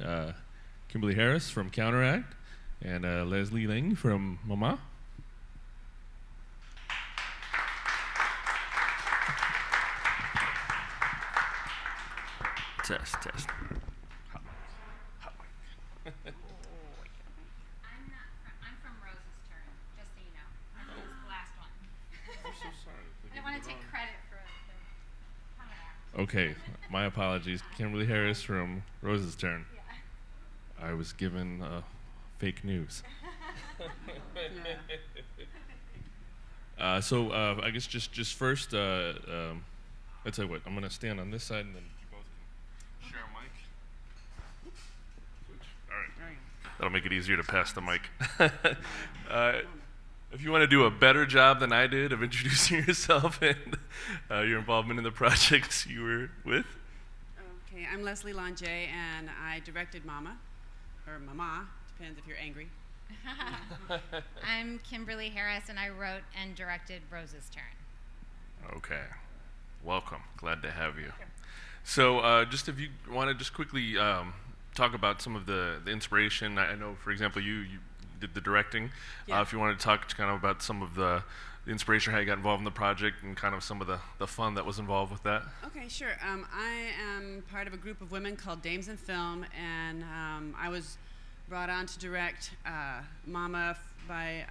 uh, Kimberly Harris from Counteract, and Leslie Ling from Mama. Test, test. Hot mic. Hot mic. I'm from Rose's turn, just so you know. I'm the last one. I'm so sorry. I don't want to take credit for the camera. Okay, my apologies. Kimberly Harris from Rose's turn. Yeah. I was given fake news. So I guess just first, I'll tell you what, I'm going to stand on this side and then you both can share a mic. Switch. All right. That'll make it easier to pass the mic. If you want to do a better job than I did of introducing yourself and your involvement in the projects you were with. Okay, I'm Leslie Lange, and I directed Mama, or Mama, depends if you're angry. I'm Kimberly Harris, and I wrote and directed Rose's Turn. Okay. Welcome. Glad to have you. So just if you want to just quickly talk about some of the inspiration. I know, for example, you did the directing. Yeah. If you wanted to talk kind of about some of the inspiration, how you got involved in the project, and kind of some of the fun that was involved with that. Okay, sure. I am part of a group of women called Dames in Film, and I was brought on to direct Mama by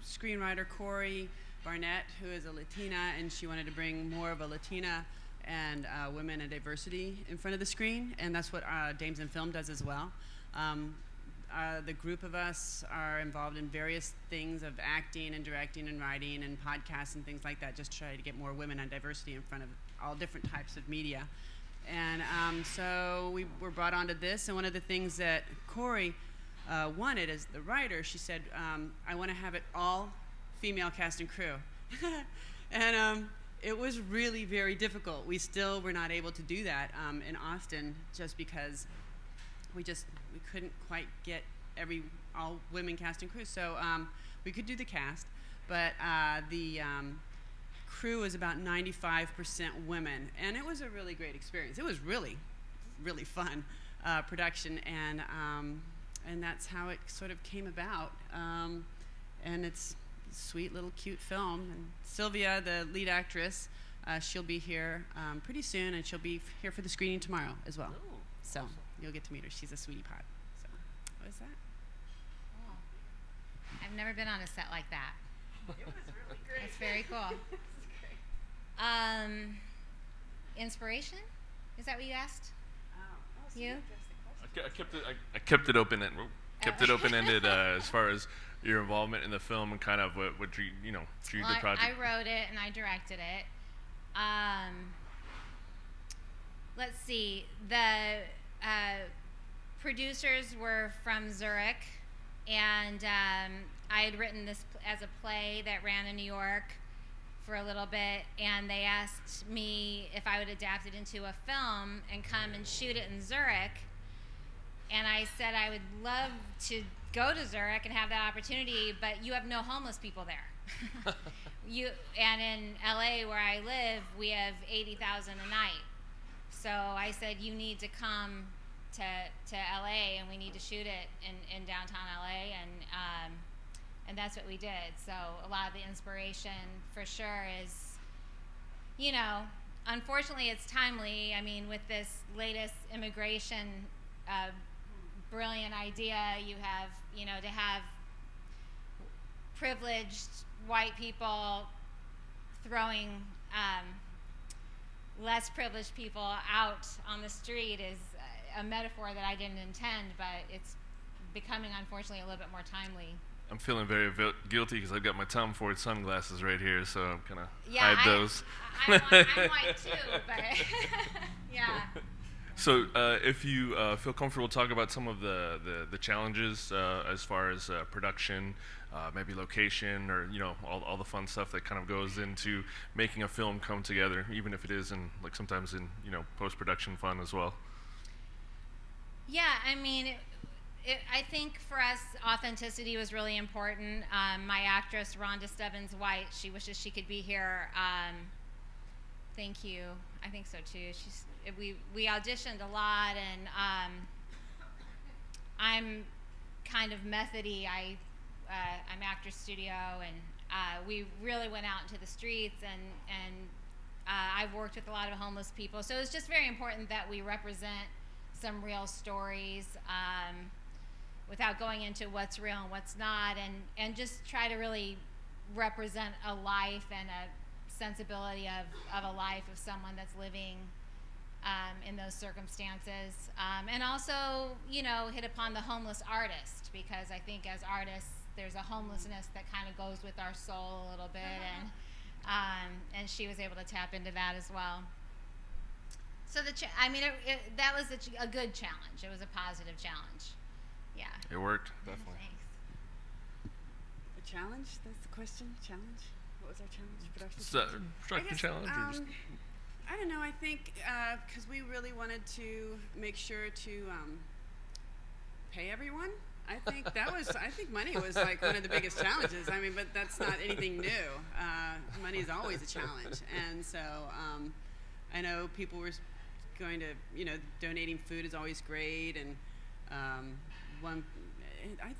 screenwriter Corey Barnett, who is a Latina, and she wanted to bring more of a Latina and women and diversity in front of the screen, and that's what Dames in Film does as well. The group of us are involved in various things of acting and directing and writing and podcasts and things like that, just to try to get more women and diversity in front of all different types of media. And so we were brought onto this, and one of the things that Corey wanted as the writer, she said, I want to have it all female cast and crew. And it was really very difficult. We still were not able to do that in Austin, just because we couldn't quite get all women cast and crew. So we could do the cast, but the crew was about 95% women, and it was a really great experience. It was really, really fun production, and that's how it sort of came about. And it's a sweet little cute film. And Sylvia, the lead actress, she'll be here pretty soon, and she'll be here for the screening tomorrow as well. Oh, so awesome. You'll get to meet her. She's a sweetie pot. So what is that? Cool. I've never been on a set like that. It was really great. It's very cool. Inspiration? Is that what you asked? So You? I kept it open and kept it open ended as far as your involvement in the film and kind of what drew the project. I wrote it and I directed it. Let's see. The producers were from Zurich, and I had written this as a play that ran in New York for a little bit, and they asked me if I would adapt it into a film and come and shoot it in Zurich. And I said I would love to go to Zurich and have that opportunity, but you have no homeless people there. And in LA, where I live, we have 80,000 a night. So I said, you need to come to LA, and we need to shoot it in downtown LA, and that's what we did. So a lot of the inspiration, for sure, is, unfortunately, it's timely. I mean, with this latest immigration brilliant idea, you have, to have privileged white people throwing less privileged people out on the street is a metaphor that I didn't intend, but it's becoming, unfortunately, a little bit more timely. I'm feeling very guilty because I've got my Tom Ford sunglasses right here, so I'm kind of hide those. I'm white too, but yeah. So if you feel comfortable, talk about some of the challenges as far as production, maybe location, or all the fun stuff that kind of goes into making a film come together, even if it is sometimes in post-production fun as well. Yeah, I mean, I think for us, authenticity was really important. My actress, Rhonda Stebbins-White, she wishes she could be here. Thank you. I think so too. We auditioned a lot, and I'm kind of methody. I'm Actors Studio, and we really went out into the streets, and I've worked with a lot of homeless people. So it's just very important that we represent some real stories without going into what's real and what's not, and just try to really represent a life and a sensibility of a life of someone that's living in those circumstances, and also, hit upon the homeless artist, because I think as artists there's a homelessness that kind of goes with our soul a little bit, and she was able to tap into that as well. So that was a good challenge. It was a positive challenge. Yeah. It worked, definitely. Thanks. A challenge? That's the question. Challenge. What was our challenge? Production challenge. Or just I don't know. I think because we really wanted to make sure to pay everyone. I think money was like one of the biggest challenges. I mean, but that's not anything new. Money is always a challenge, and so I know people were going to, donating food is always great, and I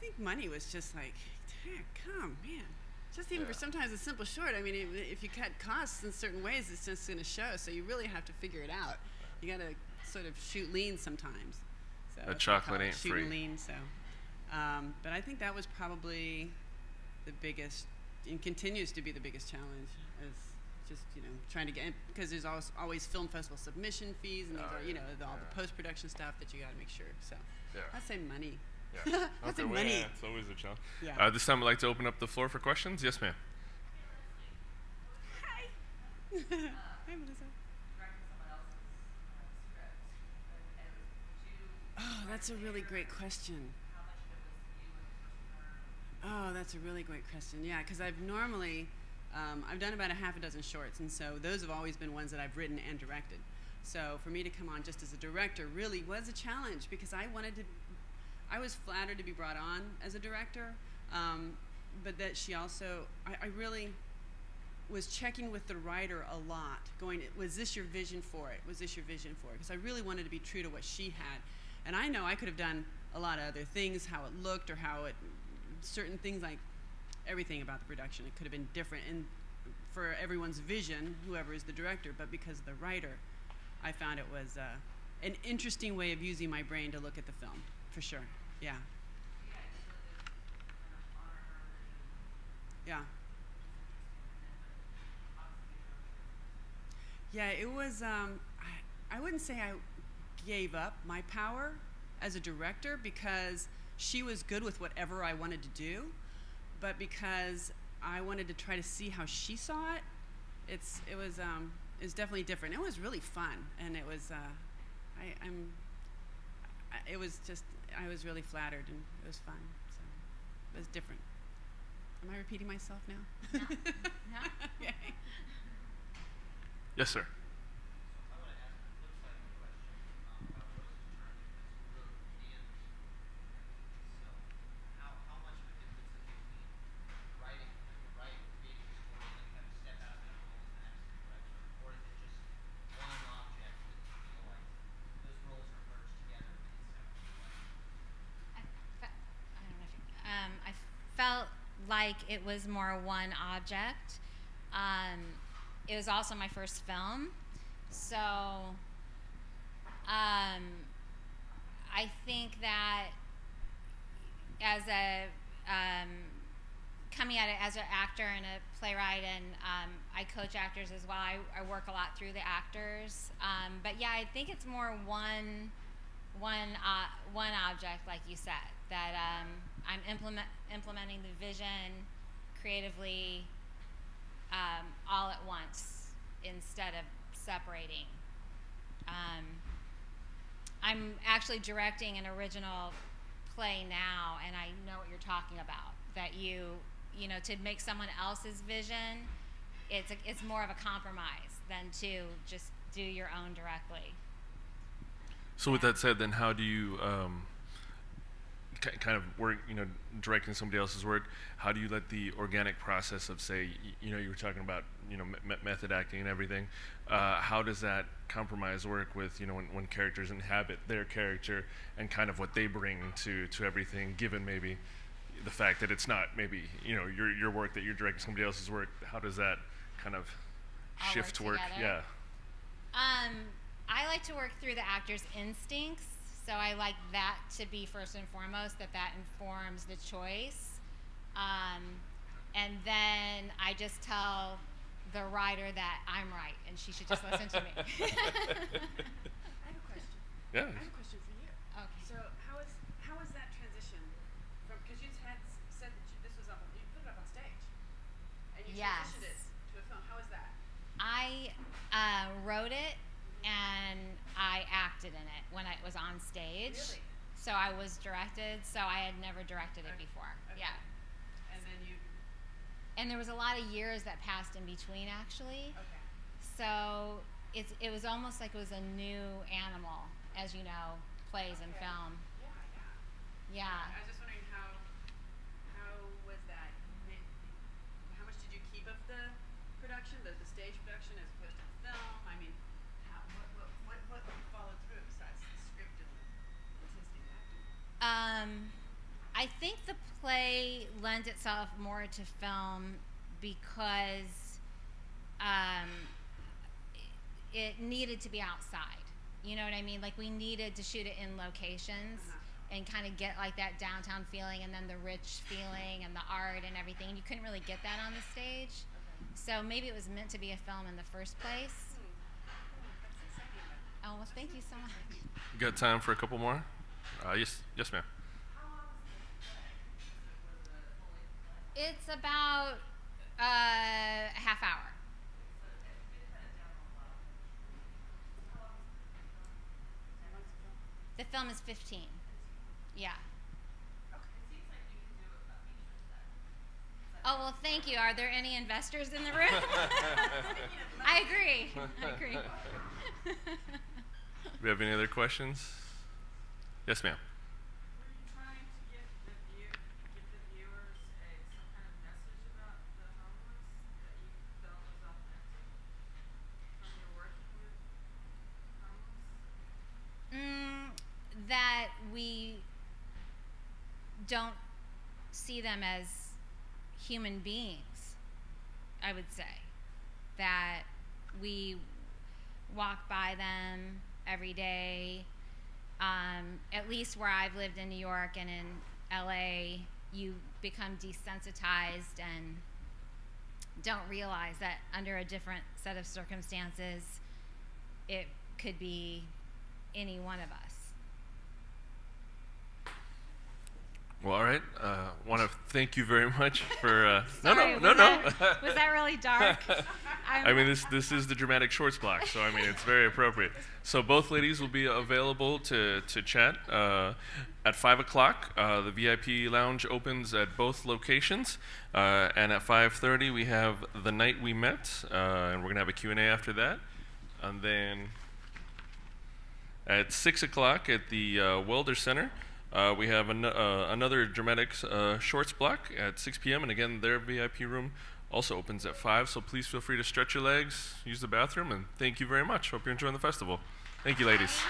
think money was just like, come, man. Just even for sometimes a simple short. I mean, if you cut costs in certain ways, it's just going to show. So you really have to figure it out. You got to sort of shoot lean sometimes. So a chocolate ain't free. Shooting lean. So, but I think that was probably the biggest, and continues to be the biggest challenge. Is just trying to get, because there's always film festival submission fees, and all the post production stuff that you got to make sure. So I'd say money. Yeah. That's Okay, money. yeah, it's always a challenge. Yeah. This time I'd like to open up the floor for questions. Yes, ma'am. Hi. Hi, Melissa. Oh, that's a really great question. Oh, that's a really great question. Yeah, because I've normally, I've done about a half a dozen shorts, and so those have always been ones that I've written and directed. So for me to come on just as a director really was a challenge, because I was flattered to be brought on as a director, but that she also, I really was checking with the writer a lot, going, was this your vision for it? Was this your vision for it? Because I really wanted to be true to what she had. And I know I could have done a lot of other things, how it looked, or certain things, like everything about the production, it could have been different and for everyone's vision, whoever is the director, but because of the writer, I found it was an interesting way of using my brain to look at the film, for sure. Yeah. Yeah. Yeah, it was, I wouldn't say I gave up my power as a director, because she was good with whatever I wanted to do, but because I wanted to try to see how she saw it, it was definitely different. It was really fun, and it was, I was really flattered, and it was fun. So it was different. Am I repeating myself now? No. No. Okay. Yes, sir. I felt like it was more one object. It was also my first film, so I think that as a coming at it as an actor and a playwright, and I coach actors as well. I work a lot through the actors, but yeah, I think it's more one object, like you said, that I'm implementing the vision creatively all at once instead of separating. I'm actually directing an original play now, and I know what you're talking about. That to make someone else's vision, it's more of a compromise than to just do your own directly. So with that said, then how do you kind of work, directing somebody else's work, how do you let the organic process of, say, you were talking about, method acting and everything, how does that compromise work with, when characters inhabit their character and kind of what they bring to everything, given maybe the fact that it's not maybe, your work, that you're directing somebody else's work, how does that kind of All shift work work? together? Yeah. I like to work through the actor's instincts, so I like that to be first and foremost, that informs the choice. And then I just tell the writer that I'm right and she should just listen to me. I have a question. Yeah. I have a question for you. Okay. So how was that transition from, because you had said that this was up, you put it up on stage, and you Yes. transitioned it to a film. How was that? I wrote it and I acted in it when it was on stage. Really? So I was directed, so I had never directed it before. Okay. Yeah. And then you. And there was a lot of years that passed in between, actually. Okay. So it was almost like it was a new animal, as you know, plays and Okay. film. Yeah. Yeah. I was just wondering how was that? How much did you keep of the production, the stage production, as opposed to the film? I mean, what followed through besides the script and the artistic acting? I think the play lends itself more to film because it needed to be outside. You know what I mean? Like, we needed to shoot it in locations and kind of get like that downtown feeling, and then the rich feeling and the art and everything. You couldn't really get that on the stage. So maybe it was meant to be a film in the first place. Oh, well, thank you so much. You got time for a couple more? Yes, ma'am. It's about a half hour. The film is 15. Yeah. Oh, well, thank you. Are there any investors in the room? I agree. Do we have any other questions? Yes, ma'am. Were you trying to give the viewers some kind of message about the homeless that you felt was authentic from your working with homeless? That we don't see them as human beings, I would say. That we walk by them every day. At least where I've lived in New York and in LA, you become desensitized and don't realize that under a different set of circumstances, it could be any one of us. Well, all right. Want to thank you very much for. Sorry, No. Was that really dark? I mean, this is the dramatic shorts block, so I mean, it's very appropriate. So both ladies will be available to chat at 5 o'clock. The VIP lounge opens at both locations, and at 5:30 we have The Night We Met, and we're gonna have a Q&A after that, and then at 6 o'clock at the Welder Center. We have another dramatics shorts block at 6 p.m. and again, their VIP room also opens at 5. So please feel free to stretch your legs, use the bathroom, and thank you very much. Hope you're enjoying the festival. Thank you, ladies.